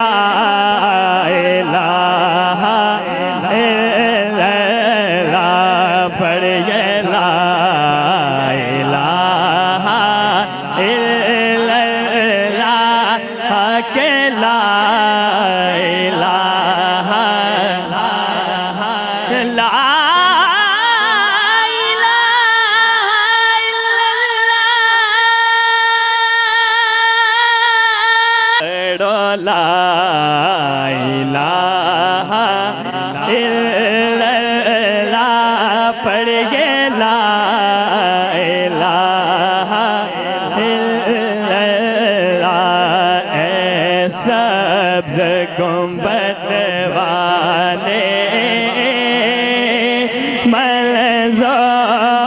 الہ الا اللہ پڑھئے لا الہ الا اللہ کہ لا الہ لا لا الہ الا اللہ پڑھئے لا الہ الا اللہ اے سبز گنبد والے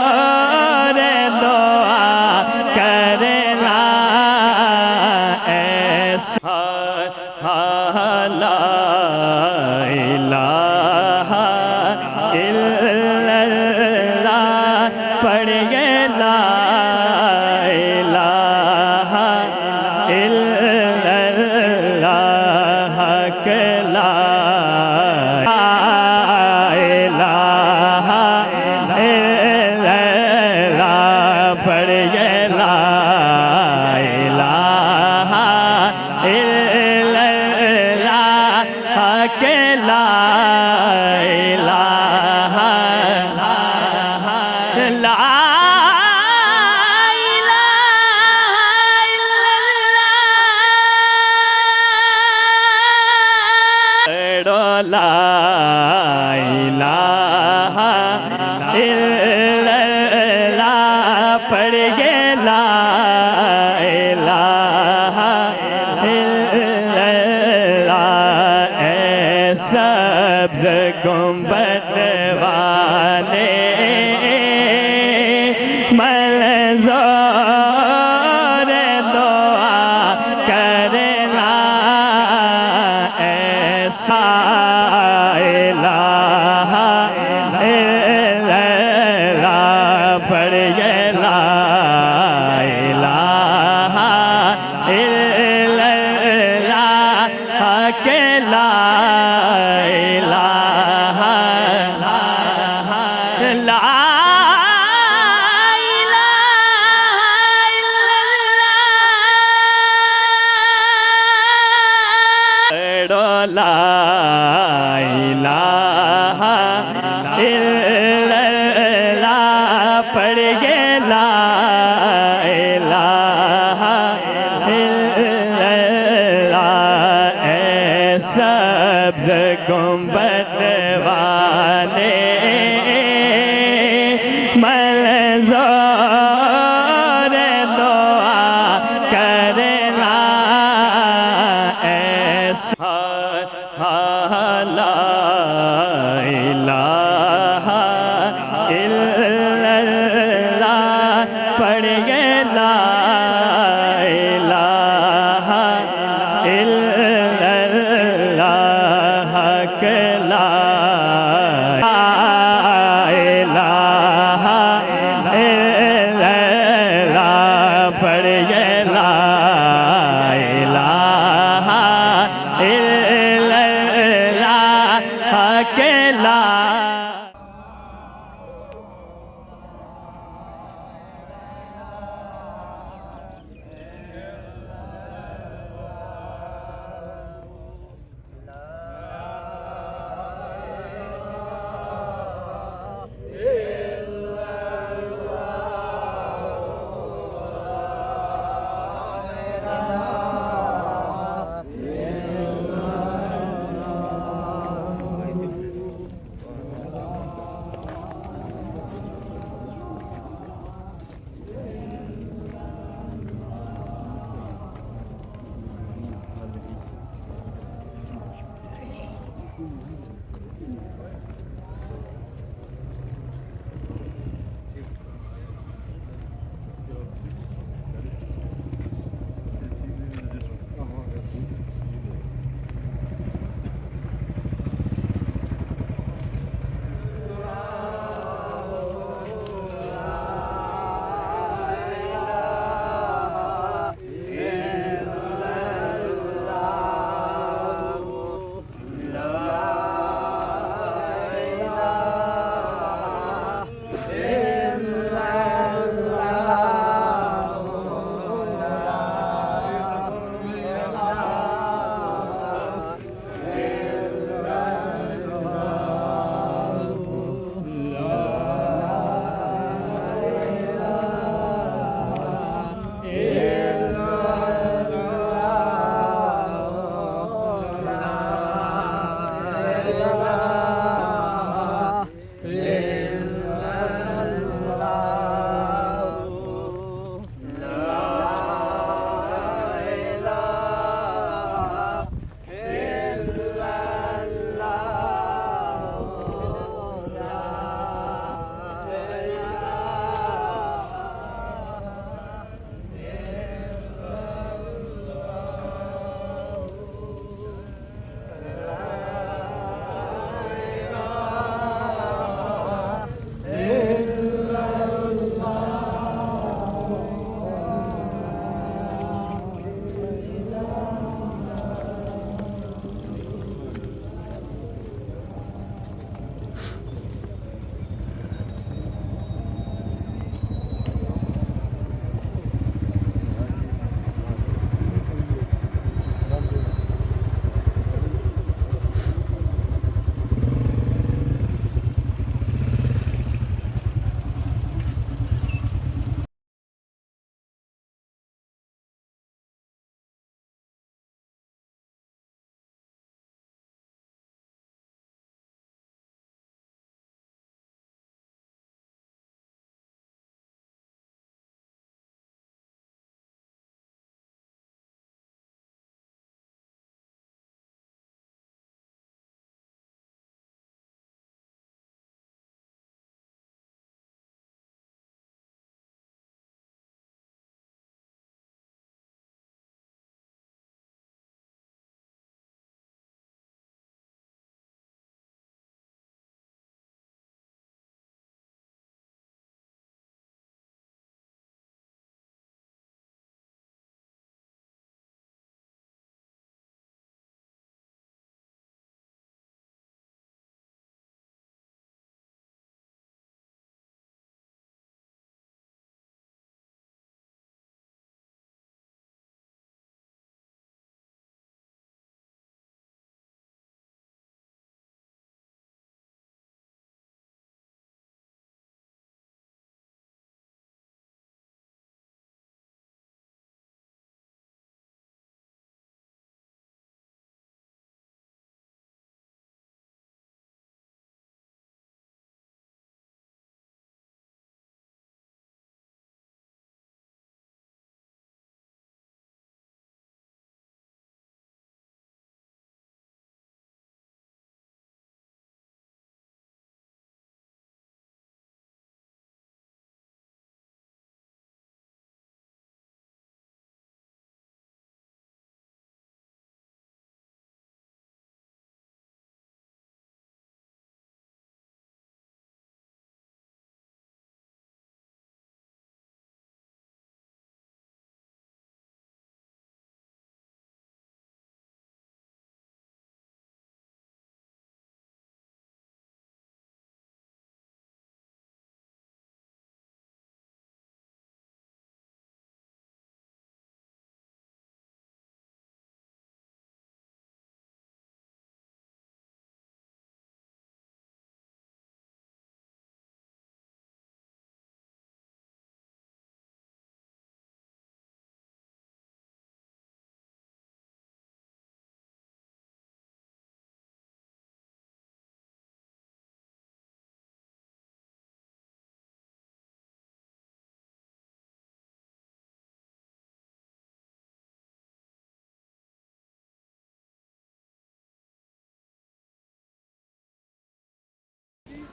منظور دعا کرنا لا الہ الا اللہ پڑھئے لا الہ الا اللہ کہ لا الہ الا اللہ پڑھئے لا الہ الا کہ لا الہ لا لا الہ الا اللہ پڑھئے لا الہ الا اللہ اے سبز گنبد والے منظور دعا کرنا ایسا الہ الا اللہ پڑھئے لا الہ الا اللہ کہ لا الہ لا لا الہ الا اللہ پڑھئے لا الہ الا اللہ اے سبز گنبد والے منظور دعا کرنا ایسا لا الہ الا اللہ پڑھئے لا الہ الا اللہ کہ لا الہ الا اللہ پڑھئے لا الہ الا اللہ کہ لا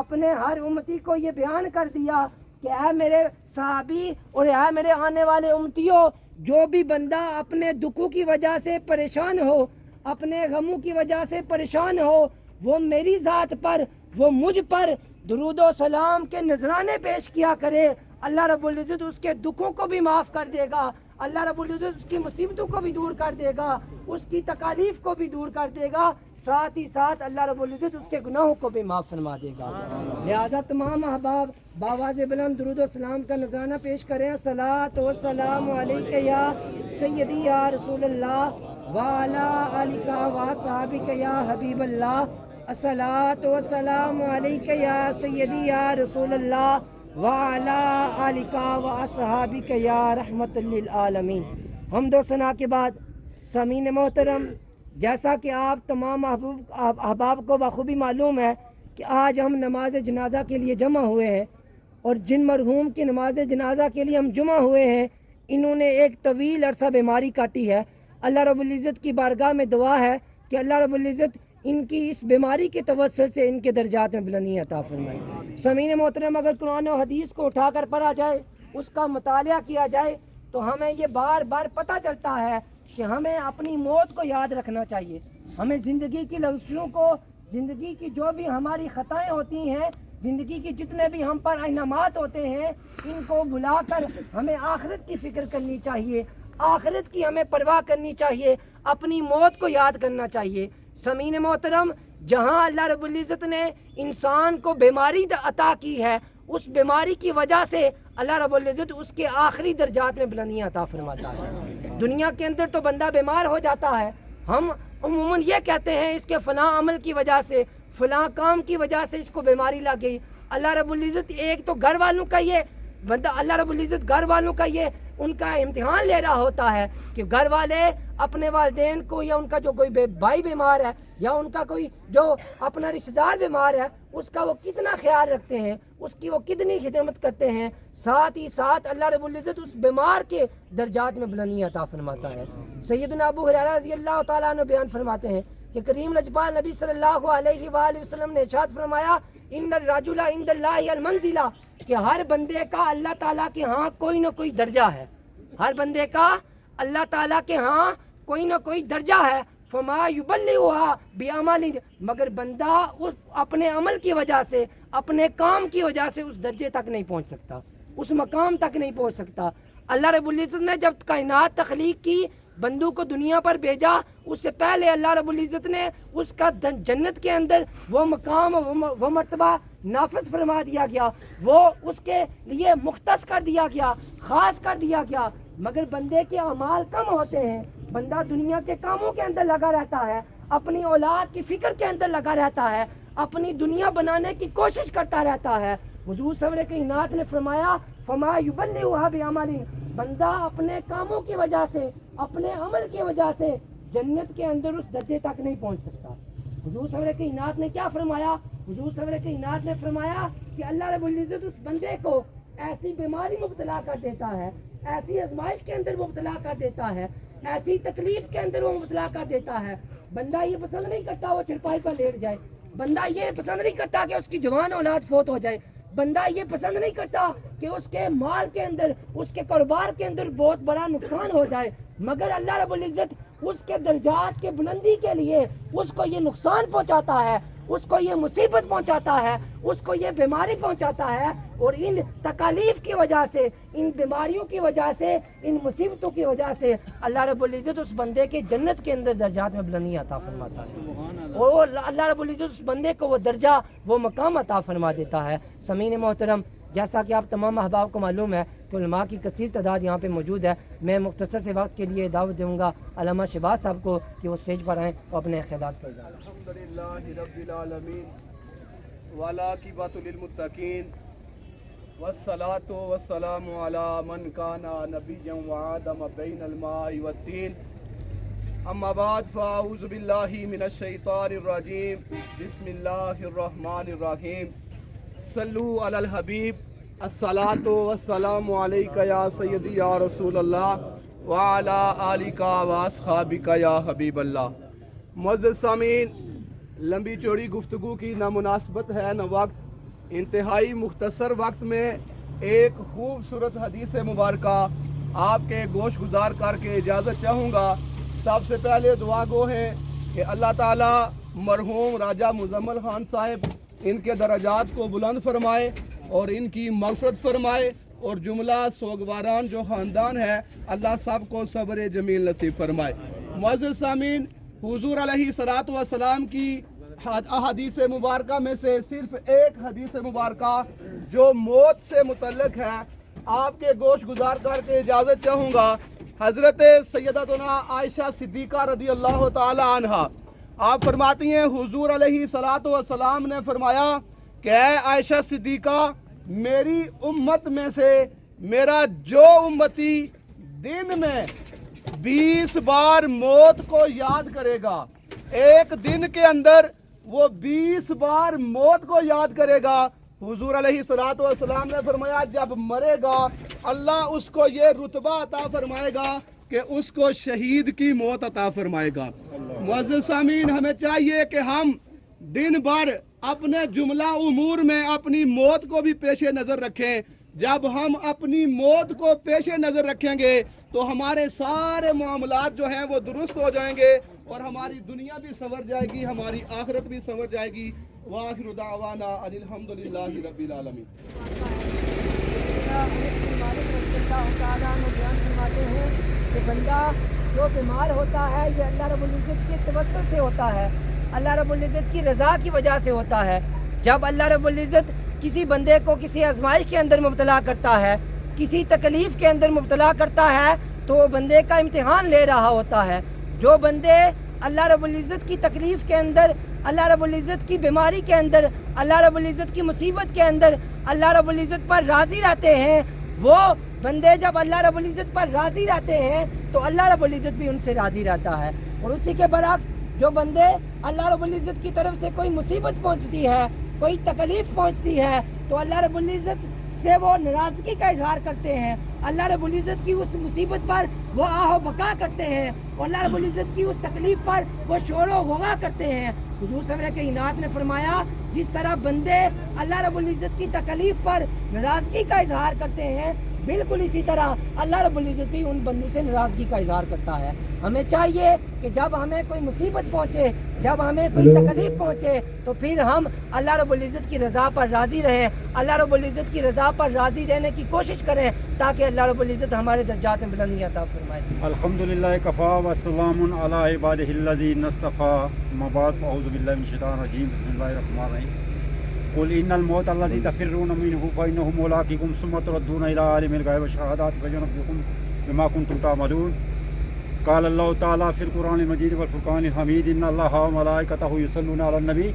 اپنے ہر امتی کو یہ بیان کر دیا کہ اے میرے صحابی اور اے میرے آنے والے امتیوں، جو بھی بندہ اپنے دکھوں کی وجہ سے پریشان ہو، اپنے غموں کی وجہ سے پریشان ہو، وہ میری ذات پر، وہ مجھ پر درود و سلام کے نذرانے پیش کیا کرے، اللہ رب العزت اس کے دکھوں کو بھی معاف کر دے گا، اللہ رب العزت اس کی مصیبتوں کو بھی دور کر دے گا، اس کی تکالیف کو بھی دور کر دے گا، ساتھ ہی ساتھ اللہ رب العزت اس کے گناہوں کو بھی معاف فرما دے گا۔ لہذا تمام احباب باواز بلند درود و سلام کا نذرانہ پیش کریں۔ الصلاۃ والسلام علیک یا سیدی یا رسول اللہ وعلی آلک واصحابک یا حبیب اللہ۔ الصلاۃ والسلام علیک یا سیدی یا رسول اللہ وعلی آلک واصحابک یا رحمت للعالمین۔ حمد و ثنا کے بعد سامعین محترم، جیسا کہ آپ تمام احباب کو بخوبی معلوم ہے کہ آج ہم نماز جنازہ کے لیے جمع ہوئے ہیں، اور جن مرحوم کی نماز جنازہ کے لیے ہم جمع ہوئے ہیں، انہوں نے ایک طویل عرصہ بیماری کاٹی ہے۔ اللہ رب العزت کی بارگاہ میں دعا ہے کہ اللہ رب العزت ان کی اس بیماری کے توسل سے ان کے درجات میں بلندی عطا فرمائے۔ سامعین محترم، اگر قرآن و حدیث کو اٹھا کر پڑھا جائے، اس کا مطالعہ کیا جائے، تو ہمیں یہ بار بار پتہ چلتا ہے کہ ہمیں اپنی موت کو یاد رکھنا چاہیے۔ ہمیں زندگی کی لذتوں کو، زندگی کی جو بھی ہماری خطائیں ہوتی ہیں، زندگی کی جتنے بھی ہم پر انعامات ہوتے ہیں، ان کو بھلا کر ہمیں آخرت کی فکر کرنی چاہیے، آخرت کی ہمیں پرواہ کرنی چاہیے، اپنی موت کو یاد کرنا چاہیے۔ سامعین محترم، جہاں اللہ رب العزت نے انسان کو بیماری عطا کی ہے، اس بیماری کی وجہ سے اللہ رب العزت اس کے آخری درجات میں بلندیاں عطا فرماتا ہے۔ دنیا کے اندر تو بندہ بیمار ہو جاتا ہے، ہم عموماً یہ کہتے ہیں اس کے فلاں عمل کی وجہ سے، فلاں کام کی وجہ سے اس کو بیماری لگ گئی۔ اللہ رب العزت ایک تو گھر والوں کا یہ بندہ، اللہ رب العزت گھر والوں کا یہ ان کا امتحان لے رہا ہوتا ہے کہ گھر والے اپنے والدین کو، یا ان کا جو کوئی بھائی بیمار ہے، یا ان کا کوئی جو اپنا رشتہ دار بیمار ہے، اس کا وہ کتنا خیال رکھتے ہیں، اس کی وہ کتنی خدمت کرتے ہیں۔ ساتھ ہی ساتھ اللہ رب العزت اس بیمار کے درجات میں بلندی عطا فرماتا ہے۔ سیدنا ابو ہریرہ رضی اللہ تعالیٰ عنہ بیان فرماتے ہیں کہ کریم لجپال نبی صلی اللہ علیہ وآلہ وسلم نے ارشاد فرمایا، ان الرجل عند اللہ المنزلہ، کہ ہر بندے کا اللہ تعالیٰ کے ہاں کوئی نہ کوئی درجہ ہے، ہر بندے کا اللہ تعالیٰ کے ہاں کوئی نہ کوئی درجہ ہے۔ فما یبلغھا بعمل، مگر بندہ اس اپنے عمل کی وجہ سے، اپنے کام کی وجہ سے اس درجے تک نہیں پہنچ سکتا، اس مقام تک نہیں پہنچ سکتا۔ اللہ رب العزت نے جب کائنات تخلیق کی، بندوں کو دنیا پر بھیجا، اس سے پہلے اللہ رب العزت نے اس کا جنت کے اندر وہ مقام، وہ مرتبہ نافذ فرما دیا گیا، وہ اس کے لیے مختص کر دیا گیا، خاص کر دیا گیا۔ مگر بندے کے اعمال کم ہوتے ہیں، بندہ دنیا کے کاموں کے اندر لگا رہتا ہے، اپنی اولاد کی فکر کے اندر لگا رہتا ہے، اپنی دنیا بنانے کی کوشش کرتا رہتا ہے۔ حضور صلی اللہ علیہ کائنات نے فرمایا، فما یبلغھا بعمل، بندہ اپنے کاموں کی وجہ سے، اپنے عمل کی وجہ سے جنت کے اندر اس درجے تک نہیں پہنچ سکتا۔ حضور صلی اللہ علیہ کائنات نے کیا فرمایا؟ حضور صلی اللہ علیہ کائنات نے فرمایا کہ اللہ رب العزت اس بندے کو ایسی بیماری مبتلا کر دیتا ہے، ایسی آزمائش کے اندر مبتلا کر دیتا ہے، ایسی تکلیف کے اندر وہ مبتلا کر دیتا ہے، بندہ یہ پسند نہیں کرتا وہ چرپائی پر لیٹ جائے، بندہ یہ پسند نہیں کرتا کہ اس کی جوان اولاد فوت ہو جائے، بندہ یہ پسند نہیں کرتا کہ اس کے مال کے اندر، اس کے کاروبار کے اندر بہت بڑا نقصان ہو جائے، مگر اللہ رب العزت اس کے درجات کے بلندی کے لیے اس کو یہ نقصان پہنچاتا ہے، اس کو یہ مصیبت پہنچاتا ہے، اس کو یہ بیماری پہنچاتا ہے، اور ان تکالیف کی وجہ سے، ان بیماریوں کی وجہ سے، ان مصیبتوں کی وجہ سے اللہ رب العزت اس بندے کے جنت کے اندر درجات میں بلندی عطا فرماتا ہے، اور اللہ رب العزت اس بندے کو وہ درجہ، وہ مقام عطا فرما دیتا ہے۔ سامعین محترم، جیسا کہ آپ تمام احباب کو معلوم ہے کہ علماء کی کثیر تعداد یہاں پہ موجود ہے، میں مختصر سے وقت کے لیے دعوت دوں گا علامہ شہباز صاحب کو کہ وہ اسٹیج پر آئیں اور اپنے خیالات کا اظہار کریں۔ الحمدللہ رب العالمین والعاقبۃ للمتقین والصلاۃ والسلام علی من کان نبیا وآدم بین الماء والطین، اما بعد فاعوذ باللہ من الشیطان الرجیم، بسم اللہ الرحمن الرحیم، صلو علی الحبیب، الصلاۃ والسلام علیک یا سیدی یا رسول اللہ وعلی آلک واصحابک یا حبیب اللہ۔ معزز سامعین، لمبی چوڑی گفتگو کی نہ مناسبت ہے نہ وقت، انتہائی مختصر وقت میں ایک خوبصورت حدیث مبارکہ آپ کے گوش گزار کر کے اجازت چاہوں گا۔ سب سے پہلے دعا گو ہے کہ اللہ تعالیٰ مرحوم راجہ مزمل خان صاحب ان کے درجات کو بلند فرمائے اور ان کی مغفرت فرمائے، اور جملہ سوگواران جو خاندان ہے اللہ سب کو صبر جمیل نصیب فرمائے۔ معزز سامعین، حضور علیہ الصلوۃ والسلام کی احادیث مبارکہ میں سے صرف ایک حدیث مبارکہ جو موت سے متعلق ہے آپ کے گوش گزار کر کے اجازت چاہوں گا۔ حضرت سیدتنا عائشہ صدیقہ رضی اللہ تعالی عنہ آپ فرماتی ہیں حضور علیہ الصلوۃ والسلام نے فرمایا کہ اے عائشہ صدیقہ، میری امت میں سے میرا جو امتی دن میں 20 بار موت کو یاد کرے گا، ایک دن کے اندر وہ 20 بار موت کو یاد کرے گا، حضور علیہ الصلوۃ والسلام نے فرمایا جب مرے گا اللہ اس کو یہ رتبہ عطا فرمائے گا کہ اس کو شہید کی موت عطا فرمائے گا۔ معزز سامعین، ہمیں چاہیے کہ ہم دن بھر اپنے جملہ امور میں اپنی موت کو بھی پیش نظر رکھیں۔ جب ہم اپنی موت کو پیش نظر رکھیں گے تو ہمارے سارے معاملات جو ہیں وہ درست ہو جائیں گے اور ہماری دنیا بھی سنور جائے گی، ہماری آخرت بھی سنور جائے گی۔ وآخر دعوانا ان الحمدللہ رب العالمین۔ بیان فرماتے ہیں کہ بندہ جو بیمار ہوتا ہے یہ اللہ رب العزت کے توسل سے ہوتا ہے، اللہ رب العزت کی رضا کی وجہ سے ہوتا ہے۔ جب اللہ رب العزت کسی بندے کو کسی آزمائش کے اندر مبتلا کرتا ہے، کسی تکلیف کے اندر مبتلا کرتا ہے تو وہ بندے کا امتحان لے رہا ہوتا ہے۔ جو بندے اللہ رب العزت کی تکلیف کے اندر، اللہ رب العزت کی بیماری کے اندر، اللہ رب العزت کی مصیبت کے اندر اللہ رب العزت پر راضی رہتے ہیں، وہ بندے جب اللہ رب العزت پر راضی رہتے ہیں تو اللہ رب العزت بھی ان سے راضی رہتا ہے۔ اور اسی کے برعکس جو بندے اللہ رب العزت کی طرف سے کوئی مصیبت پہنچتی ہے، کوئی تکلیف پہنچتی ہے تو اللہ رب العزت سے وہ ناراضگی کا اظہار کرتے ہیں، اللہ رب العزت کی اس مصیبت پر وہ آہ و بکا کرتے ہیں، اور اللہ رب العزت کی اس تکلیف پر وہ شور و غوغا کرتے ہیں۔ حضور سرور کائنات نے فرمایا جس طرح بندے اللہ رب العزت کی تکلیف پر ناراضگی کا اظہار کرتے ہیں، بالکل اسی طرح اللہ رب العزت بھی ان بندوں سے ناراضگی کا اظہار کرتا ہے۔ ہمیں چاہیے کہ جب ہمیں کوئی مصیبت پہنچے، جب ہمیں کوئی تکلیف پہنچے تو پھر ہم اللہ رب العزت کی رضا پر راضی رہیں، اللہ رب العزت کی رضا پر راضی رہنے کی کوشش کریں تاکہ اللہ رب العزت ہمارے درجات میں بلندی عطا فرمائے۔ الحمدللہ کفا وسلام علی عبادہ الذین اصطفیٰ، اما بعد فاعوذ باللہ من الشیطان الرجیم، بسم اللہ الرحمن الرحیم۔ قل ان الموت الذی تفرون منہ فانہ ملاقیکم ثم تردون الی عالم الغیب والشہادۃ فینبئکم بما کنتم تعملون۔ قال اللہ تعالیٰ فی القرآن المجید والفرقان الحمید ان اللہ وملائکتہ یصلون علی النبی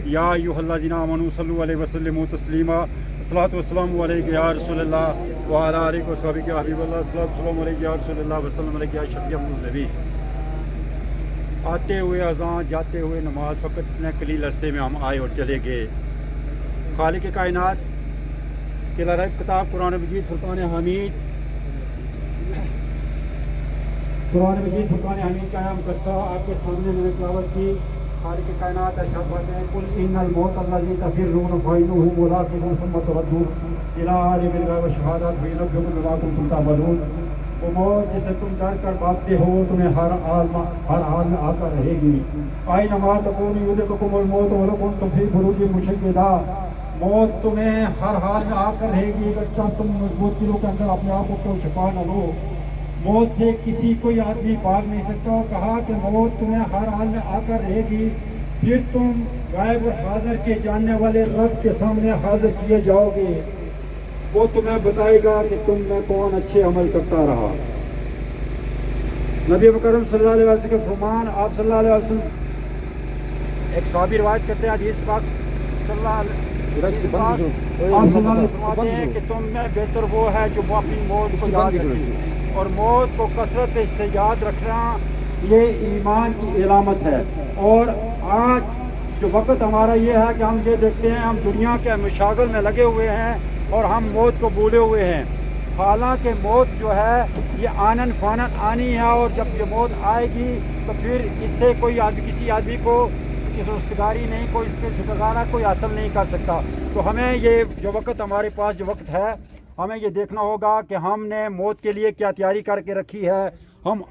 یا ایھا الذین آمنوا صلوا علیہ وسلموا تسلیما۔ الصلاۃ والسلام علیک یا رسول اللہ وعلی آلہ وصحبہ یا حبیب اللہ، الصلاۃ والسلام علیک یا رسول اللہ وسلم علیک یا شفیع النبی۔ آتے ہوئے اذان، جاتے ہوئے نماز، فقط اتنے قلیل عرصے میں ہم آئے اور چلے گئے۔ خالق کائنات کے لرب کتاب قرآن مجید فرقان حمید، قرآن مجید فرقان حمید کا ہم قصہ آپ کے سامنے میں نے تلاوت کی۔ خالق کائنات ارشاد فرماتے ہیں قل ان الموت الذی تفرون فانہ ملاقیکم ثم تردون الی عالم الغیب والشہادۃ فینبئکم بما کنتم تعملون۔ وہ موت جسے تم ڈر کر بھاگتے ہو تمہیں ہر حال میں آ کر رہے گی۔ اینما تکونوا یدرککم الموت ولو کنتم فی بروج مشیدہ۔ موت تمہیں ہر حال میں آ کر رہے گی اگرچہ تم مضبوط دلوں کے اندر اپنے آپ کو چھپا نہ لو۔ موت سے کسی کوئی آدمی بھاگ نہیں سکتا۔ کہا کہ موت تمہیں ہر حال میں آ کر رہے گی، پھر تم غائب اور حاضر کے جاننے والے رب کے سامنے حاضر کیے جاؤ گے، وہ تمہیں بتائے گا کہ تم میں کون اچھے عمل کرتا رہا۔ نبی مکرم صلی اللہ علیہ وسلم کے فرمان، آپ صلی اللہ علیہ وسلم ایک صحابی روایت کرتے ہیں حدیث پاک صلی اللہ علیہ وسلم فرماتے ہیں کہ تم میں بہتر وہ ہے جو اپنی موت کو یاد رکھے، اور موت کو کثرت سے یاد رکھنا یہ ایمان کی علامت ہے۔ اور آج جو وقت ہمارا یہ ہے کہ ہم یہ دیکھتے ہیں ہم دنیا کے مشاغل میں لگے ہوئے ہیں اور ہم موت کو بھولے ہوئے ہیں، حالانکہ موت جو ہے یہ آنن فانن آنی ہے، اور جب یہ موت آئے گی تو پھر اس سے کوئی کسی آدمی کو की रुस्तगारी नहीं, कोई इसके शुक्रगाना कोई हासिल नहीं कर सकता। तो हमें ये जो वक्त हमारे पास जो वक्त है, हमें ये देखना होगा कि हमने मौत के लिए क्या तैयारी करके रखी है। हम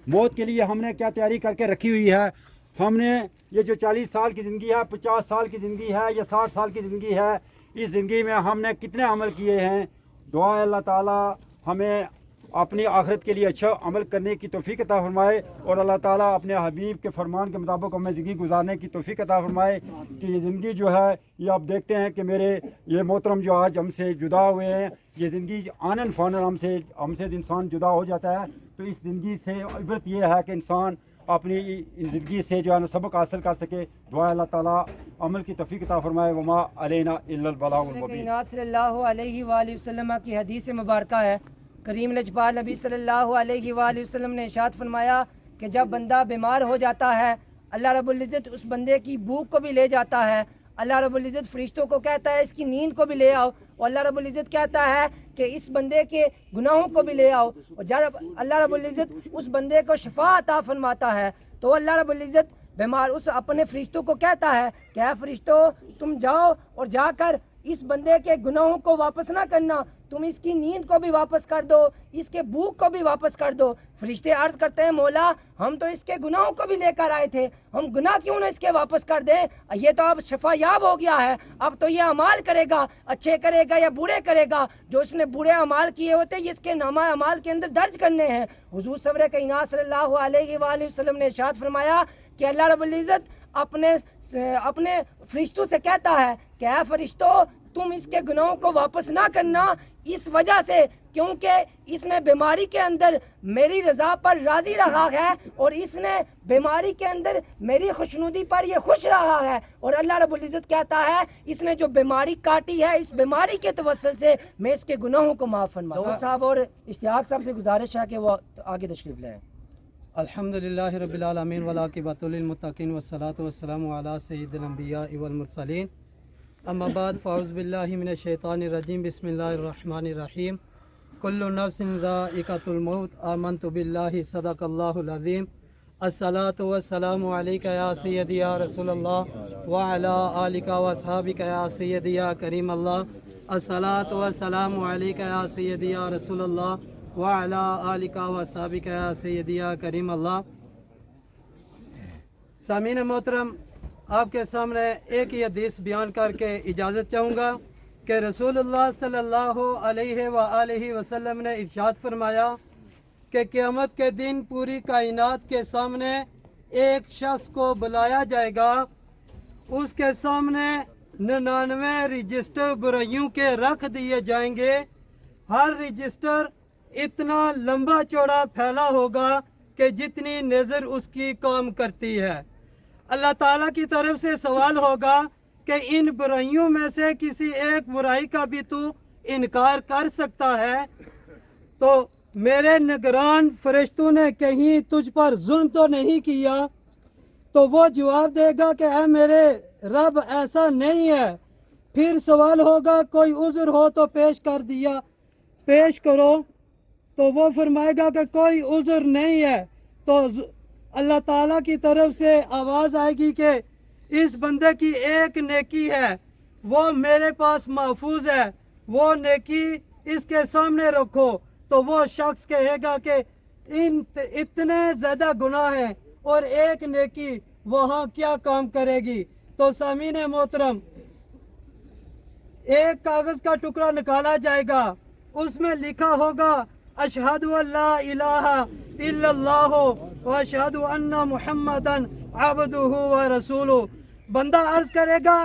मौत के लिए हमने क्या तैयारी करके रखी हुई है। हमने ये जो 40 साल की ज़िंदगी है, 50 साल की ज़िंदगी है या 60 साल की ज़िंदगी है, इस ज़िंदगी में हमने कितने अमल किए हैं। दुआ है अल्लाह ताला हमें अपनी आखिरत के लिए अच्छा अमल करने की तौफीक अता फरमाए और अल्लाह ताला अपने हबीब के फरमान के मुताबिक हमें ज़िंदगी गुजारने की तौफीक अता फरमाए कि ये ज़िंदगी जो है, ये आप देखते हैं कि मेरे ये मोहतरम जो आज हमसे जुदा हुए हैं, ये ज़िंदगी आनन फानन हमसे इंसान जुदा हो जाता है। तो इस ज़िंदगी से इबरत ये है कि इंसान अपनी ज़िंदगी से जो है सबक हासिल कर सके। दुआ अल्लाह ताला अमल की तौफीक अता फरमाए। वमा अलैना इल्लल बलागुल मुबीन। सल्लल्लाहु अलैहि वसल्लम की हदीस मुबारक है, करीम लजपाल नबी सल्लल्लाहु अलैहि वसल्लम ने इरशाद फरमाया कि जब बंदा बीमार हो जाता है, अल्लाह रब्बुल इज़्ज़त उस बंदे की भूख को भी ले जाता है। अल्लाह रब्बुल इज़्ज़त फरिश्तों को कहता है इसकी नींद को भी ले आओ, और अल्लाह रब्बुल इज़्ज़त कहता है कि इस बंदे के गुनाहों को भी ले आओ। और जब अल्लाह रब्बुल इज़्ज़त उस बंदे को शिफा अता फरमाता है तो अल्लाह रब्बुल इज़्ज़त बीमार उस अपने फरिश्तों को कहता है कि ऐ फरिश्तों, तुम जाओ और जाकर इस बंदे के गुनाहों को वापस ना करना, तुम इसकी नींद को भी वापस कर दो, इसके भूख को भी वापस कर दो। फरिश्ते अर्ज करते हैं मौला, हम तो इसके गुनाहों को भी लेकर आए थे, हम गुनाह क्यों ना इसके वापस कर दें। ये तो अब शफा याब हो गया है, अब तो ये अमाल करेगा, अच्छे करेगा या बुरे करेगा। जो इसने बुरे अमाल किए होते ये इसके नामा अमाल के अंदर दर्ज करने हैं। हुजूर सवरे कायनात सल्लल्लाहु अलैहि वसल्लम ने इरशाद फरमाया कि अल्लाह रब्बुल इज़्ज़त अपने फरिश्तों से कहता है कि ऐ फरिश्तों, तुम इसके गुनाहों को वापस ना करना, इस वजह से क्योंकि इसने बीमारी के अंदर मेरी रज़ा पर राज़ी रहा है और इसने बीमारी के अंदर मेरी खुशनुदी पर ये खुश रहा है। और अल्लाह रब्बुल इज़्ज़त कहता है इसने जो बीमारी काटी है, इस बीमारी के तवस्सुल से मैं इसके गुनाहों को माफ़ फरमाऊंगा। साहब और इश्तियाक साहब से गुजारिश है कि वो आगे तशरीफ लाएं। अल्हम्दुलिल्लाहि रब्बिल आलमीन वल आक़िबतु लिल मुत्तक़ीन वस्सलातु वस्सलामु अला सय्यिदिल अंबिया वल मुरसलीन। अम्मा बाद फ़अऊज़ु बिल्लाहि मिनश शैतानिर रजीम। बिस्मिल्लाहिर रहमानिर रहीम। कुल्लु नफ्सिन ज़ाइक़तुल मौत। आमन्तु बिल्लाहि सदक़ल्लाहुल अज़ीम। अस्सलातु वस्सलामु अलैका या सय्यदी या रसूलल्लाह व अला आलिका व अस्हाबिका या सय्यदी या करीम अल्लाह। अस्सलातु वस्सलामु अलैका या सय्यदी या रसूलल्लाह व अला आलिका व अस्हाबिका या सय्यदी या करीम अल्लाह। सामीन मोहतरम, आपके सामने एक ही हदीस बयान करके इजाज़त चाहूँगा कि रसूलुल्लाह सल्लल्लाहु अलैहि वसल्लम ने इरशाद फरमाया कि क़यामत के दिन पूरी कायनात के सामने एक शख्स को बुलाया जाएगा, उसके सामने 99 रजिस्टर बुराइयों के रख दिए जाएंगे। हर रजिस्टर इतना लंबा चौड़ा फैला होगा कि जितनी नज़र उसकी काम करती है। अल्लाह ताला की तरफ से सवाल होगा कि इन बुराइयों में से किसी एक बुराई का भी तू इनकार कर सकता है? तो मेरे निगरान फरिश्तों ने कहीं तुझ पर जुल्म तो नहीं किया? तो वो जवाब देगा कि है मेरे रब, ऐसा नहीं है। फिर सवाल होगा कोई उज़्र हो तो पेश करो। तो वो फरमाएगा कि कोई उज़्र नहीं है। तो अल्लाह ताला की तरफ से आवाज़ आएगी कि इस बंदे की एक नेकी है, वो मेरे पास महफूज है, वो नेकी इसके सामने रखो। तो वो शख्स कहेगा कि इतने ज़्यादा गुनाह हैं और एक नेकी वहाँ क्या काम करेगी। तो सामीन मोहतरम, एक कागज़ का टुकड़ा निकाला जाएगा, उसमें लिखा होगा अशहदु अल्ला इलाहा इल्लल्लाह व अशहदु अन्ना मुहम्मदन अब्दुहु व रसूलुहु। बंदा अर्ज करेगा,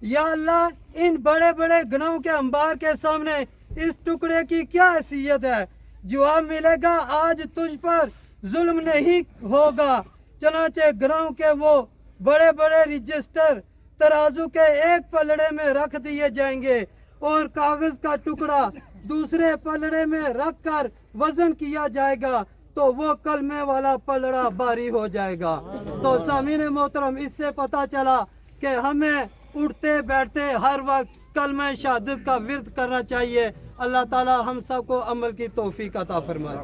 या अल्लाह, इन बड़े बड़े गुनाहों के अंबार के सामने इस टुकड़े की क्या हैसियत है? जवाब मिलेगा, आज तुझ पर जुल्म नहीं होगा, चनाचे गुनाहों के वो बड़े बड़े रजिस्टर तराजू के एक पलड़े में रख दिए जाएंगे और कागज का टुकड़ा दूसरे पलड़े में रख कर वजन किया जाएगा, तो वो कलमे वाला पलड़ा भारी हो जाएगा। तो सामीन मोहतरम, इससे पता चला कि हमें उठते बैठते हर वक्त कलमे शहादत का विर्द करना चाहिए। अल्लाह ताला हम सबको अमल की तौफीक अता फरमाए।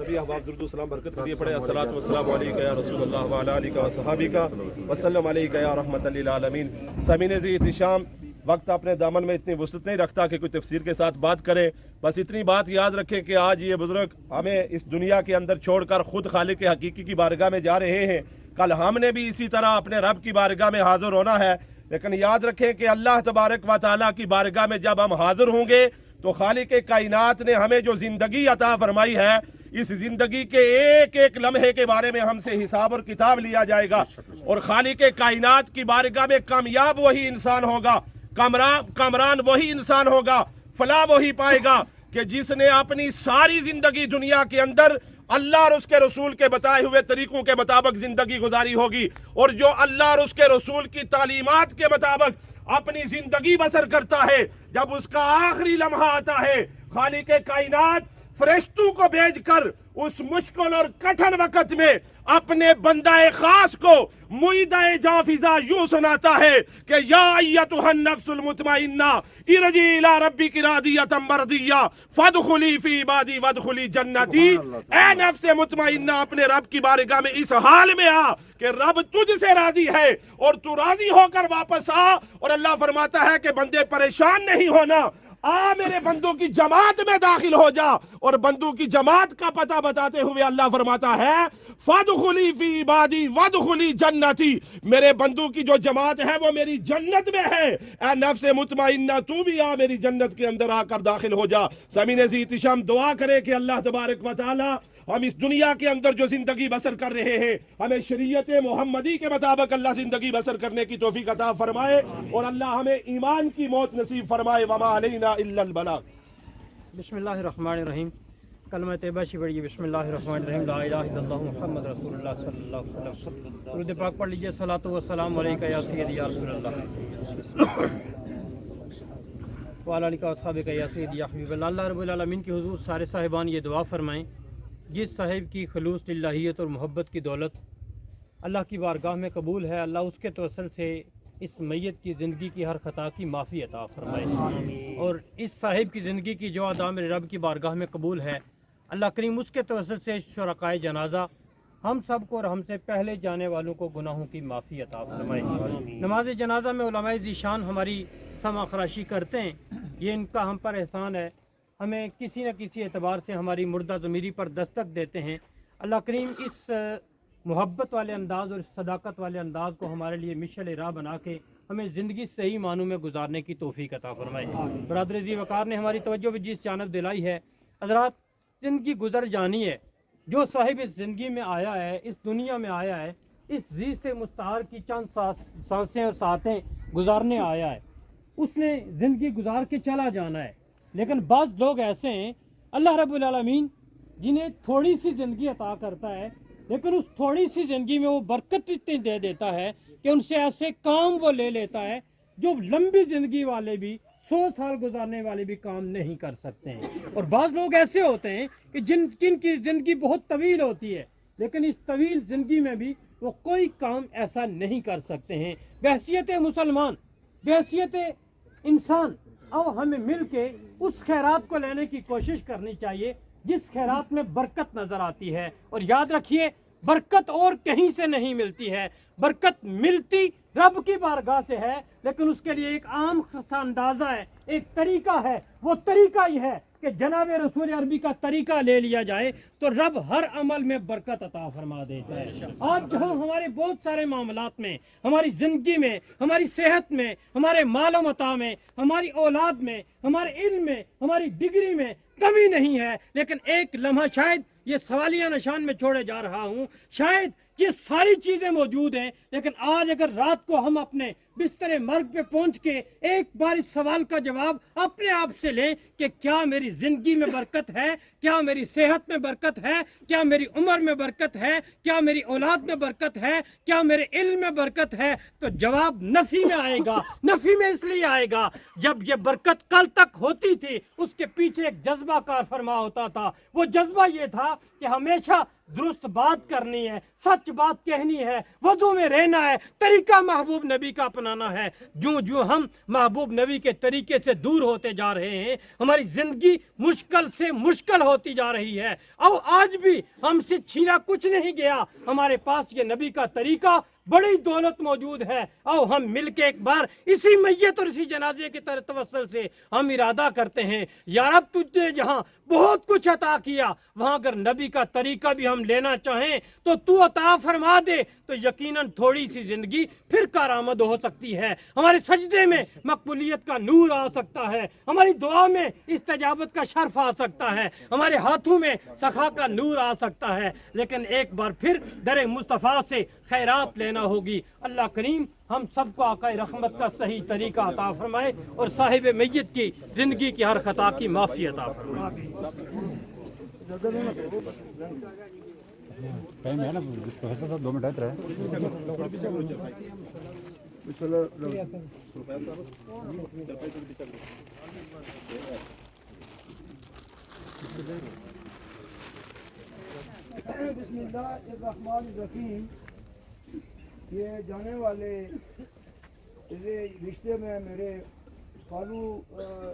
सभी अहबाब दुरूद सलाम बरकत के लिए पढ़े अस्सलातु वस्सलामु अलैका या रसूल अल्लाह व अला आलिका व सहाबिका वसल्लम अलैका या रहमतल लिल आलमीन। समीन ज़ी इत्तिशाम, वक्त अपने दामन में इतनी वसअत नहीं रखता कि कोई तफसीर के साथ बात करे। बस इतनी बात याद रखें कि आज ये बुज़ुर्ग हमें इस दुनिया के अंदर छोड़कर खुद खालिक हकीकी की बारगाह में जा रहे हैं। कल हमने भी इसी तरह अपने रब की बारगाह में हाजिर होना है, लेकिन याद रखें कि अल्लाह तबारक व तआला की बारगाह में जब हम हाजिर होंगे तो खालिक कायनात ने हमें जो ज़िंदगी अता फरमाई है, इस ज़िंदगी के एक एक लम्हे के बारे में हमसे हिसाब और किताब लिया जाएगा। और खालिक कायनात की बारगाह में कामयाब वही इंसान होगा, कामरान वही इंसान होगा, फलाह वही पाएगा कि जिसने अपनी सारी ज़िंदगी दुनिया के अंदर अल्लाह और उसके रसूल के बताए हुए तरीकों के मुताबिक ज़िंदगी गुजारी होगी। और जो अल्लाह और उसके रसूल की तालीमात के मुताबिक अपनी ज़िंदगी बसर करता है, जब उसका आखिरी लम्हा आता है, खालिक कायनात फरिश्तों को भेजकर उस मुश्किल और कठिन वक्त में अपने बंदाए खास को मुईदाए जाफिजा यूं सुनाता है कि या अय्यतुहन नफ्सुल मुतमइन्ना इरजी इला रब्बिकी रादियतम मर्दिया फदखुली फी इबादी वदखुली जन्नती। ए नफ्स मुतमइन्ना, अपने रब की बारगाह में इस हाल में आ कि रब तुझसे राजी है और तू राजी होकर वापस आ। और अल्लाह फरमाता है कि बंदे परेशान नहीं होना, आ मेरे बंदों की जमात में दाखिल हो जा। और बंदों की जमात का पता बताते हुए अल्लाह फरमाता है फदखुली फी इबादी वदखुली जन्नती, मेरे बंदों की जो जमात है वो मेरी जन्नत में है। ए नफ्स मुतमइन्ना, तू भी आ मेरी जन्नत के अंदर आकर दाखिल हो जा। समीन ज़ी इत्तिशाम, दुआ करे कि अल्लाह तबारक व तआला हम इस दुनिया के अंदर जो जिंदगी बसर कर रहे हैं, हमें शरीयत मोहम्मदी के मुताबिक अल्लाह जिंदगी बसर करने की तौफीक अता फरमाए और अल्लाह हमें ईमान की मौत नसीब फरमाए। वमा अलैना इल्लल बलाग। बिस्मिल्लाहिर्रहमानिर्रहीम। कलमा तैयबा से पढ़िए बिस्मिल्लाहिर्रहमानिर्रहीम, ला इलाहा इल्लल्लाह मुहम्मद रसूलुल्लाह सल्लल्लाहु अलैहि वसल्लम। दुरूद पाक पढ़ लीजिए, सलातो व सलाम अलैका या सय्यदी या रसूलल्लाह व अला आलिका व अस्हाबिका या सय्यदी या हबीबल्लाह। अल्लाह रब्बुल आलमीन के हुजूर सारे साहिबान ये दुआ फरमाएं, जिस साहिब की खलूस लिल्लाहियत और मोहब्बत की दौलत अल्लाह की बारगाह में कबूल है, अल्लाह उसके तवस्सुल से इस मैयत की ज़िंदगी की हर ख़ता की माफ़ी अता फरमाए। और इस साहिब की ज़िंदगी की जो अदा मेरे रब की बारगाह में कबूल है, अल्लाह करीम उसके तवस्सुल से शुरकाए जनाजा हम सब को और हमसे पहले जाने वालों को गुनाहों की माफ़ी अता फरमाए। नमाज जनाजा में उलमाए ज़ीशान हमारी समा खराशी करते हैं, ये इनका हम पर एहसान है, हमें किसी न किसी एतबार से हमारी मुर्दा ज़मीरी पर दस्तक देते हैं। अल्लाह करीम इस मोहब्बत वाले अंदाज़ और इस सदाकत वाले अंदाज़ को हमारे लिए मिशल राह बना के हमें ज़िंदगी सही मानों में गुजारने की तौफीक अता फरमाए। बरादर ज़ी वक़ार ने हमारी तवज्जो भी जिस जानब दिलाई है, हज़रात ज़िंदगी गुजर जानी है। जो साहिब इस ज़िंदगी में आया है, इस दुनिया में आया है, इस ज़ी से मुस्तआर की चंद सांसें और सातें गुजारने आया है, उसने ज़िंदगी गुजार के चला जाना है। लेकिन बाज़ लोग ऐसे हैं, अल्लाह रब्बुल आलमीन जिन्हें थोड़ी सी ज़िंदगी अता करता है, लेकिन उस थोड़ी सी ज़िंदगी में वो बरकत इतनी दे देता है कि उनसे ऐसे काम वो ले लेता है जो लंबी ज़िंदगी वाले भी 100 साल गुजारने वाले भी काम नहीं कर सकते हैं। और बाज़ लोग ऐसे होते हैं कि जिनकी ज़िंदगी बहुत तवील होती है, लेकिन इस तवील ज़िंदगी में भी वो कोई काम ऐसा नहीं कर सकते हैं। बहैसियत मुसलमान, बहैसियत इंसान, अब हमें मिल के उस खैरात को लेने की कोशिश करनी चाहिए जिस खैरात में बरकत नज़र आती है। और याद रखिए, बरकत और कहीं से नहीं मिलती है, बरकत मिलती रब की बारगाह से है, लेकिन उसके लिए एक आम सा अंदाज़ा है, एक तरीका है। वो तरीका ही है कि जनाब रसूल अरबी का तरीका ले लिया जाए तो रब हर अमल में बरकत अता फरमा देता है। आज जो हमारे बहुत सारे मामलात में, हमारी ज़िंदगी में, हमारी सेहत में, हमारे मालो मता में, हमारी औलाद में, हमारे इल्म में, हमारी डिग्री में कमी नहीं है, लेकिन एक लम्हा शायद ये सवालिया निशान में छोड़े जा रहा हूँ, शायद ये सारी चीज़ें मौजूद हैं, लेकिन आज अगर रात को हम अपने बिस्तर मर्ग पे पहुंच के एक बार इस सवाल का जवाब अपने आप से लें कि क्या मेरी ज़िंदगी में बरकत है, क्या मेरी सेहत में बरकत है, क्या मेरी उम्र में बरकत है, क्या मेरी औलाद में बरकत है, क्या मेरे इल्म में बरकत है, तो जवाब नफ़ी में आएगा। नफ़ी में इसलिए आएगा, जब ये बरकत कल तक होती थी उसके पीछे एक जज्बा कार फरमा होता था। वो जज्बा ये था कि हमेशा दुरुस्त बात करनी है, सच बात कहनी है, वजू में रहना है, तरीका महबूब नबी का अपनाना है। जो जो हम महबूब नबी के तरीके से दूर होते जा रहे हैं, हमारी ज़िंदगी मुश्किल से मुश्किल होती जा रही है। और आज भी हमसे छीना कुछ नहीं गया, हमारे पास ये नबी का तरीका बड़ी दौलत मौजूद है। और हम मिल के एक बार इसी मैयत और इसी जनाजे के तरह तवस्सुल से हम इरादा करते हैं, या रब तुझे जहाँ बहुत कुछ अता किया, वहाँ अगर नबी का तरीका भी हम लेना चाहें तो तू अता फरमा दे, तो यकीनन थोड़ी सी ज़िंदगी फिर कारामद हो सकती है। हमारे सजदे में मकबूलियत का नूर आ सकता है, हमारी दुआ में इस्तजाबत का शर्फ आ सकता है, हमारे हाथों में सखा का नूर आ सकता है। लेकिन एक बार फिर दर मुस्तफ़ा से खैरात लेना होगी। अल्लाह करीम हम सबको आकाए रहमत का सही तरीका अता फरमाए और साहिब मैयत की ज़िंदगी की हर खता की माफ़ी अता फरमाए। टाइम है ना प्रोफेसर साहब, 2 मिनट रहे। बिस्मिल्लाहिर्रहमानिर्रहीम। ये जाने वाले रिश्ते में मेरे खालू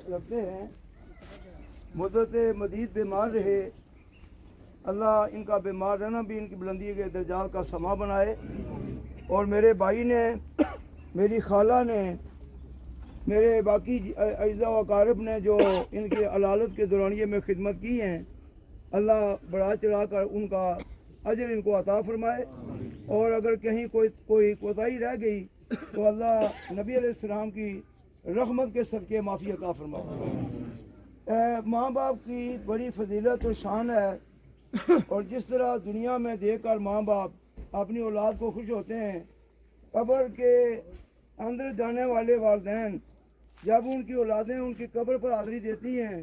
लगते हैं, मुद्दत मदीद बीमार रहे। अल्लाह इनका बीमार रहना भी इनकी बुलंदी के दर्जात का समा बनाए। और मेरे भाई ने, मेरी खाला ने, मेरे बाकी अज़ा व अकारिब ने जो इनकी अलालत के दौरानिए में खिदमत की हैं, अल्लाह बढ़ा चढ़ा कर उनका अजर इनको अता फरमाए। और अगर कहीं कोई कोताही रह गई तो अल्लाह नबी अलैहिस्सलाम की रहमत के सदक़े माफ़ी अता फरमाए। माँ बाप की बड़ी फजीलत और शान है, और जिस तरह दुनिया में देखकर माँ बाप अपनी औलाद को खुश होते हैं, कब्र के अंदर जाने वाले वालिदैन जब उनकी औलादें उनकी कब्र पर हाज़िरी देती हैं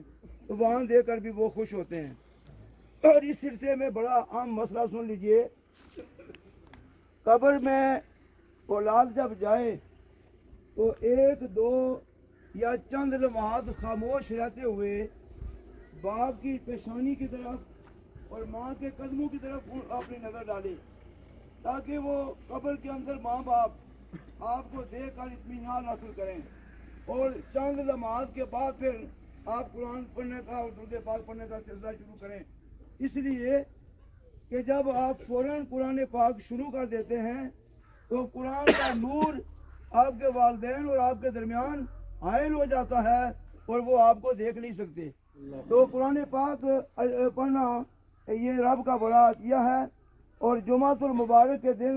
तो वहाँ देखकर भी वो खुश होते हैं। और इस सिलसिले में बड़ा आम मसला सुन लीजिए। कब्र में औलाद जब जाए तो 1, 2 या चंद लम्हात खामोश रहते हुए बाप की पेशानी की तरफ और माँ के कदमों की तरफ अपनी नज़र डाले, ताकि वो कब्र के अंदर माँ बाप आपको देख कर इत्मीनान हासिल करें। और चंद लम्हात के बाद फिर आप कुरान पढ़ने का और दुरूद पाक पढ़ने का सिलसिला शुरू करें। इसलिए कि जब आप फ़ौरन कुरान पाक शुरू कर देते हैं तो कुरान का नूर आपके वालिदैन और आपके दरमियान हायल हो जाता है और वो आपको देख नहीं सकते। तो कुरान पाक पढ़ना ये रब का बड़ा अतिया है। और जुमातुल मुबारक के दिन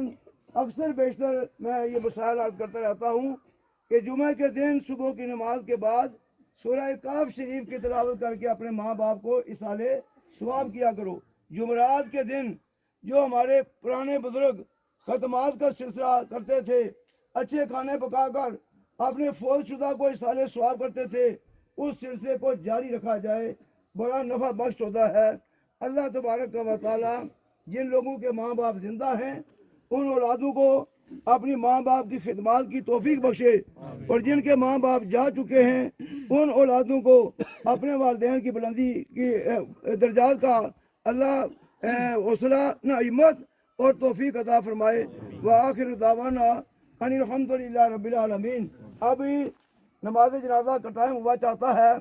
अक्सर बेशतर मैं ये मसाइल अर्ज़ करता रहता हूँ कि जुमे के दिन सुबह की नमाज के बाद सूरह काफ शरीफ की तिलावत करके अपने माँ बाप को इसाले सवाब किया करो। जुमरात के दिन जो हमारे पुराने बुजुर्ग खतमात का सिलसिला करते थे, अच्छे खाने पकाकर अपने फौजशुदा को इसाले सवाब करते थे, उस सिलसिले को जारी रखा जाए, बड़ा नफ़ा बख्श होता है। अल्लाह तबारक व तआला जिन लोगों के माँ बाप जिंदा हैं उन औलादों को अपनी माँ बाप की खिदमत की तौफीक बख्शे, और जिनके माँ बाप जा चुके हैं उन औलादों को अपने वालिदैन की बुलंदी की दर्जात का अल्लाह हौसला न हिम्मत और तौफीक अता फरमाए। व आखिर दावाना अनिल हम्दुलिल्लाह रब्बिल आलमीन। अभी नमाज जनाजा का टाइम हुआ चाहता है।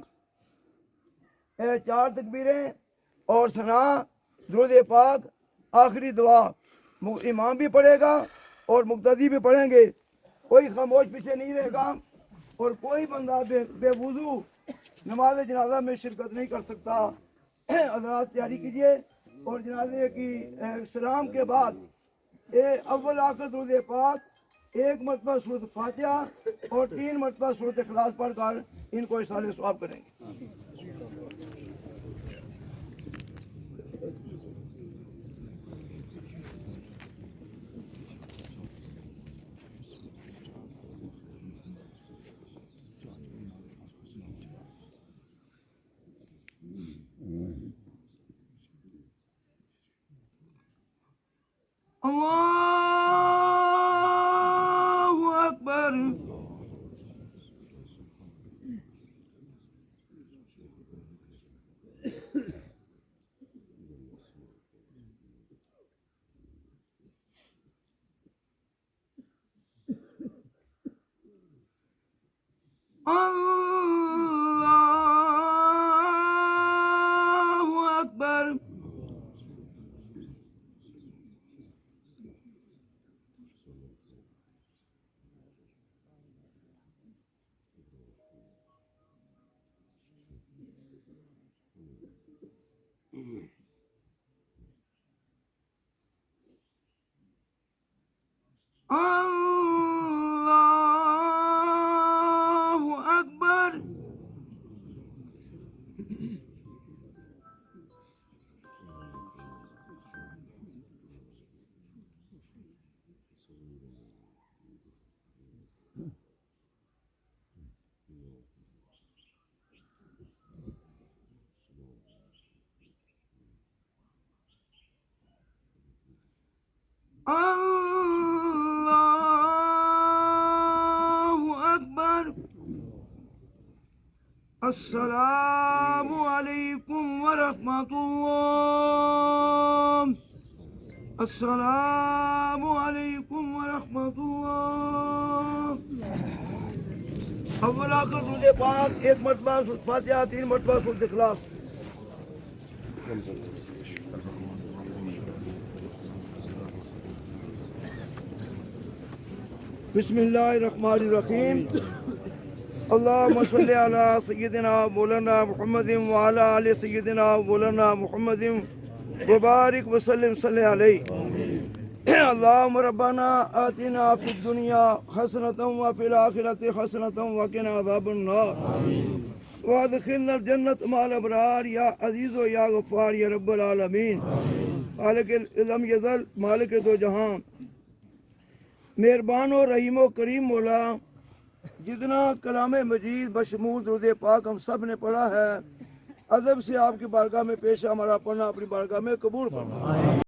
4 तकबीरें और सना, दुरूद पाक, आखिरी दुआ इमाम भी पढ़ेगा और मुक्तदी भी पढ़ेंगे। कोई खामोश पीछे नहीं रहेगा और कोई बंदा बेवुजू नमाज जनाजा में शिरकत नहीं कर सकता। हज़रात तैयारी कीजिए। और जनाजे की सलाम के बाद अव्वल आखिर दुरूद पाक, 1 मरतबा सूरत फातिहा और 3 मरतबा सूरत इखलास पढ़कर इनको इसाले सवाब करेंगे। अल्लाहु Akbar. Allahu Akbar. Allahu Akbar. Assalamu alaikum wa rahmatullah. Assalamu alaikum wa rahmatullah. अव्वल आखिर दुरूद पाक एक मरतबा सूरत फातिहा 3 मरतबा सूरत इखलास बिस्मिल्लाहिर्रहमानिर्रहीम अल्लाहुम्मा सल्लि अला सय्यिदिना मौलाना मुहम्मदिन व अला आलि सय्यिदिना मौलाना मुहम्मदिन व बारिक व सल्लिम सल्लि अलैहि अल्लाहुम्मा रब्बना आतिना फिद दुनिया हसनतन व फिल आखिरति हसनतन व क़िना अज़ाबन नार व अदखिलना जन्नत मअल अबरार या अज़ीज़ व या गफ़्फ़ार या रब्बल आलमीन मालिक लम यज़ल मालिक दो जहां मेहरबान और रहीम व करीम मौला जितना कलाम मजीद बशमूल दुरूद पाक हम सब ने पढ़ा है अदब से आपकी बारगाह में पेश हमारा पढ़ना अपनी बारगाह में कबूल फरमाए।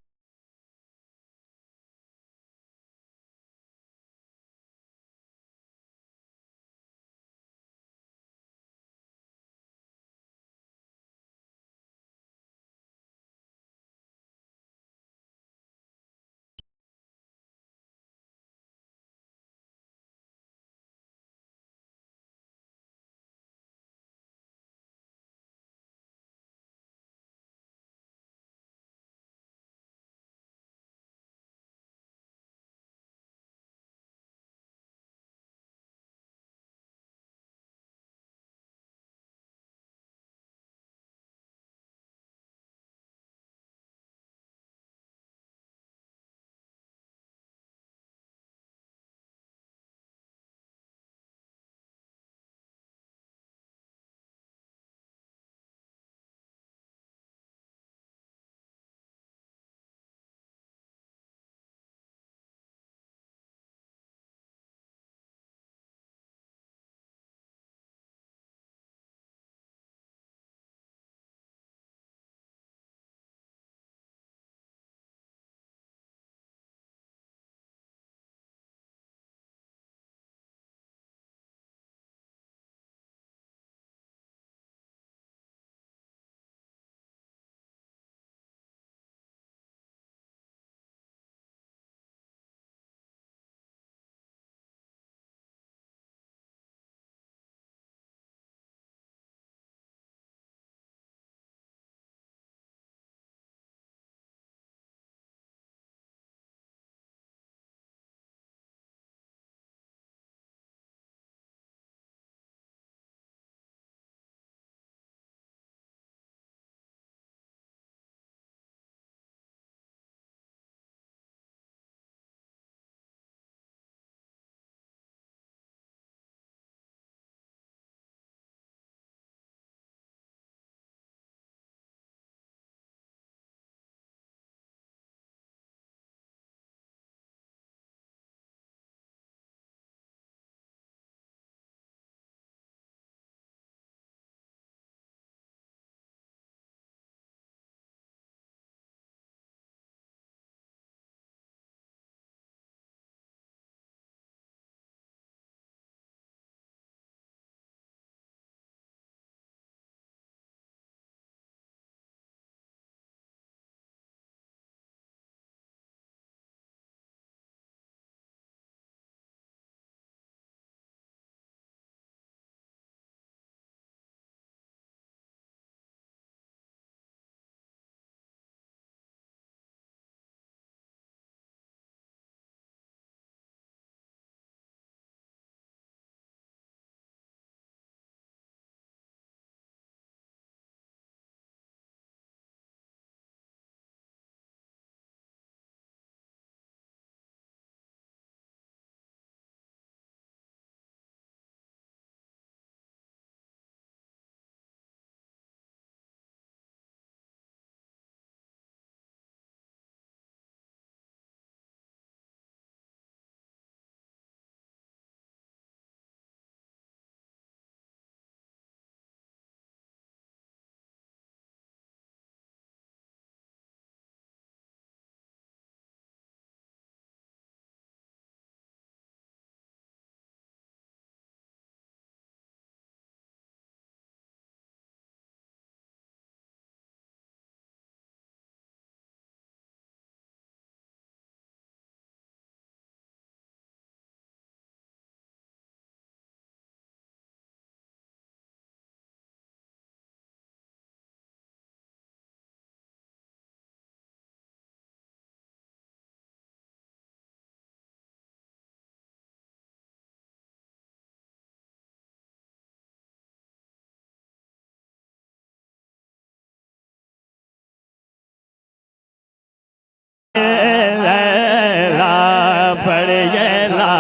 ये ला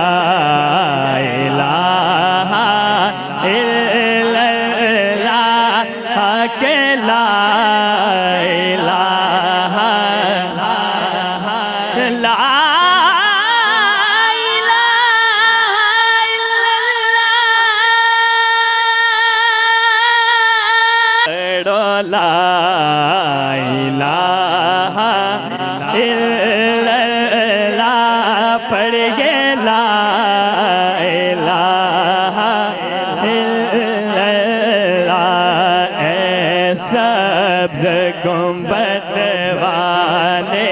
इलाहा इल्लल्लाह के ला इलाहा ला ला इलाहा इल्लल्लाह पढ़िए ला इलाहा इल्लल्लाह ऐ सब्ज़ गुंबद वाले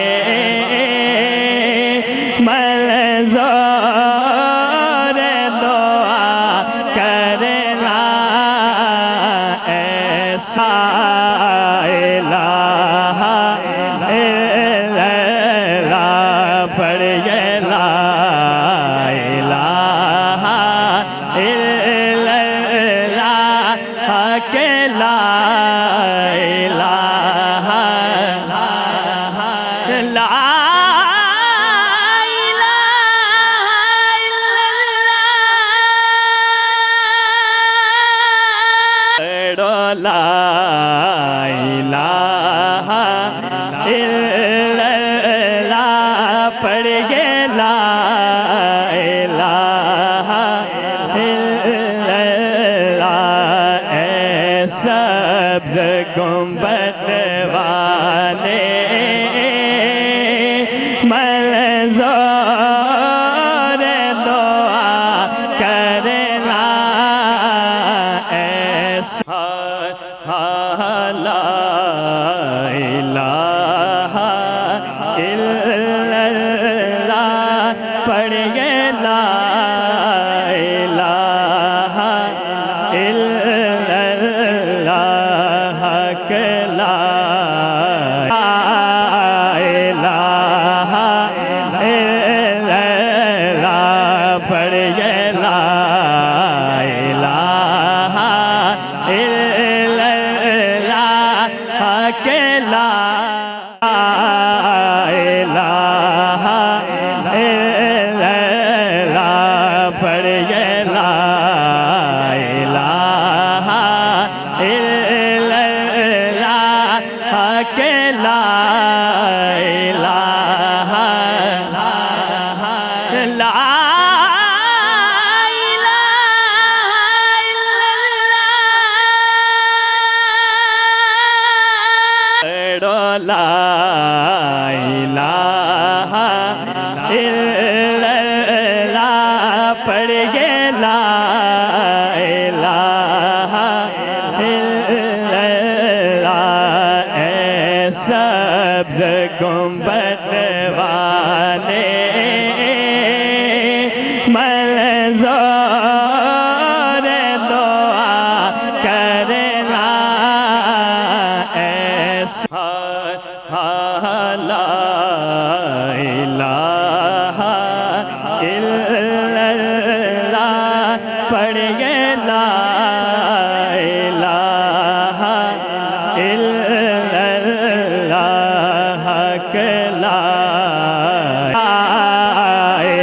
मंज़ूर दुआ करना ऐसा इलाहा इल्लल्लाह पढ़िए ला इलाहा इल्लल्लाह के ला इलाहा ला ला इलाहा इल्लल्लाह पढ़िए ला इलाहा इल्लल्लाह ऐ सब्ज़ गुंबद वाले मंज़ूर दुआ करना ऐसा ला इलाहा इल्लल्लाह पढ़िए ला इलाहा इल्लल्लाह के ला इलाहा इल्लल्लाह पढ़िए ला इलाहा इल्लल्लाह के ला इलाहा इल्लल्लाह पढ़िए ला इलाहा इल्लल्लाह के ला इलाहा ला ला इलाहा इल्लल्लाह पढ़िए ला इलाहा इल्लल्लाह ऐ सब्ज़ गुंबद वाले मंज़ूर दुआ करना ऐसा ला इलाहा इल्लल्लाह पढ़िए ला इलाहा इल्लल्लाह के ला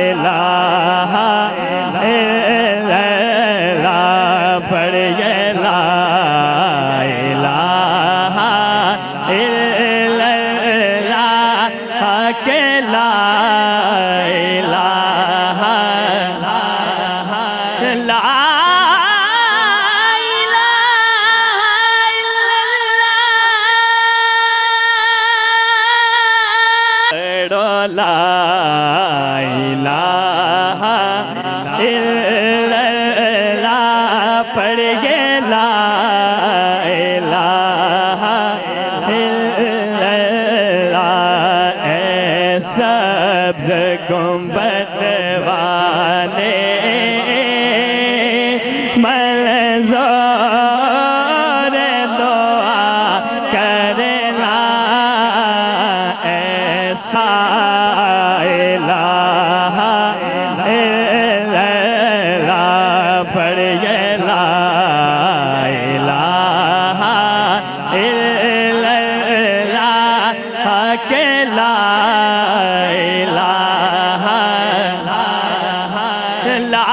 इलाहा इल्लल्लाह पढ़िए ला इलाहा इल्लल्लाह के ला इलाहा ला ला इलाहा इल्लल्लाह पढ़िए ला इलाहा इल्लल्लाह ऐ सब्ज़ गुंबद वाले मंज़ूर दुआ करना ऐसा इलाहा इल्लल्लाह पढ़िए ला इलाहा इल्लल्लाह के ला इलाहा لا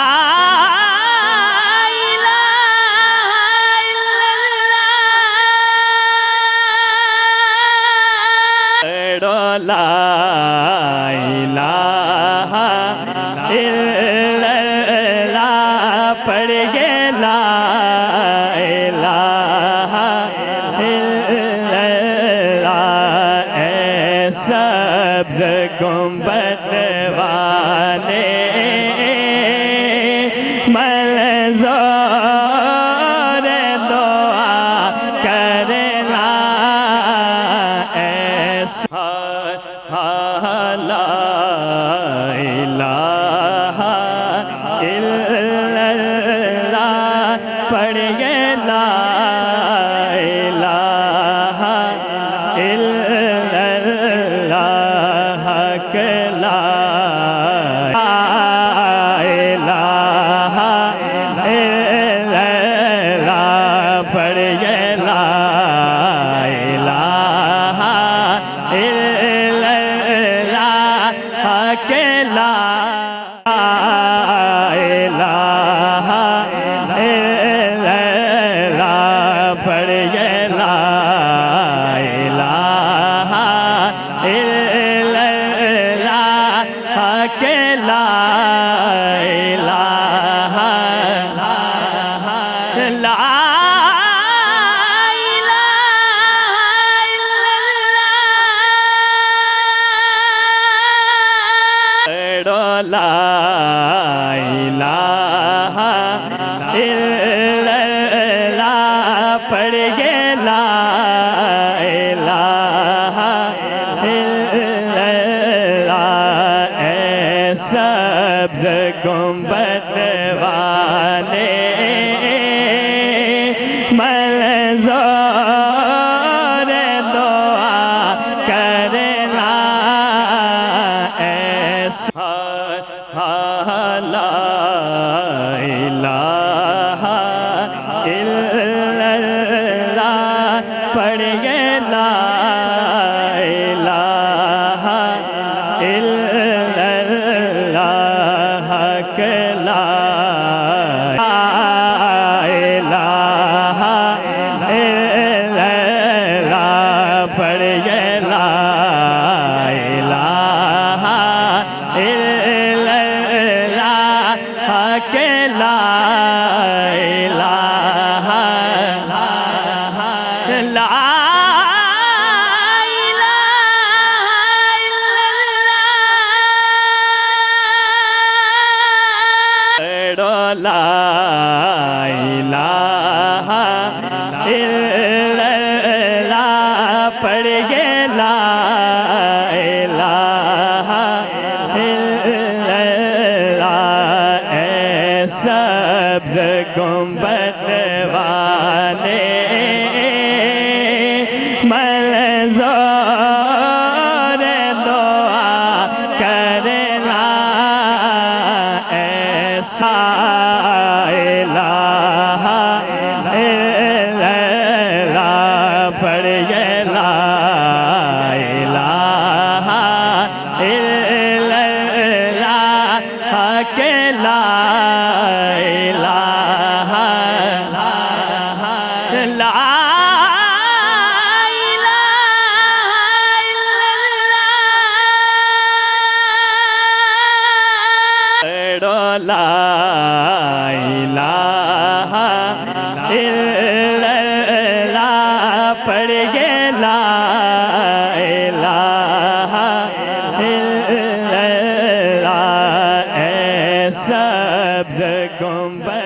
لا الہ الا اللہ پڑھیے لا الہ الا اللہ اے سبز گنبد والے منظور دعا کرنا ایسا لا الہ الا اللہ پڑھیے لا الہ الا اللہ حق لا الہ الا اللہ پڑھیے لا الہ الا اللہ حق لا الہ الا اللہ پڑھیے لا الہ الا اللہ حق لا الہ لا لا الہ الا اللہ پڑھیے لا الہ الا اللہ اے سبز گنبد والے منظور دعا کرنا ایسا لا الہ الا اللہ پڑھیے لا الہ الا اللہ حق لا الہ الا اللہ پڑھیے لا الہ الا اللہ حق لا الہ لا لا الہ الا اللہ پڑھیے لا الہ الا اللہ اے سبز گنبد والے منظور دعا کرنا ایسا الہ الا اللہ پڑھیے لا الہ الا اللہ حق لا الہ لا لا الہ الا اللہ پڑھیے لا الہ الا اللہ اے سبز گنبد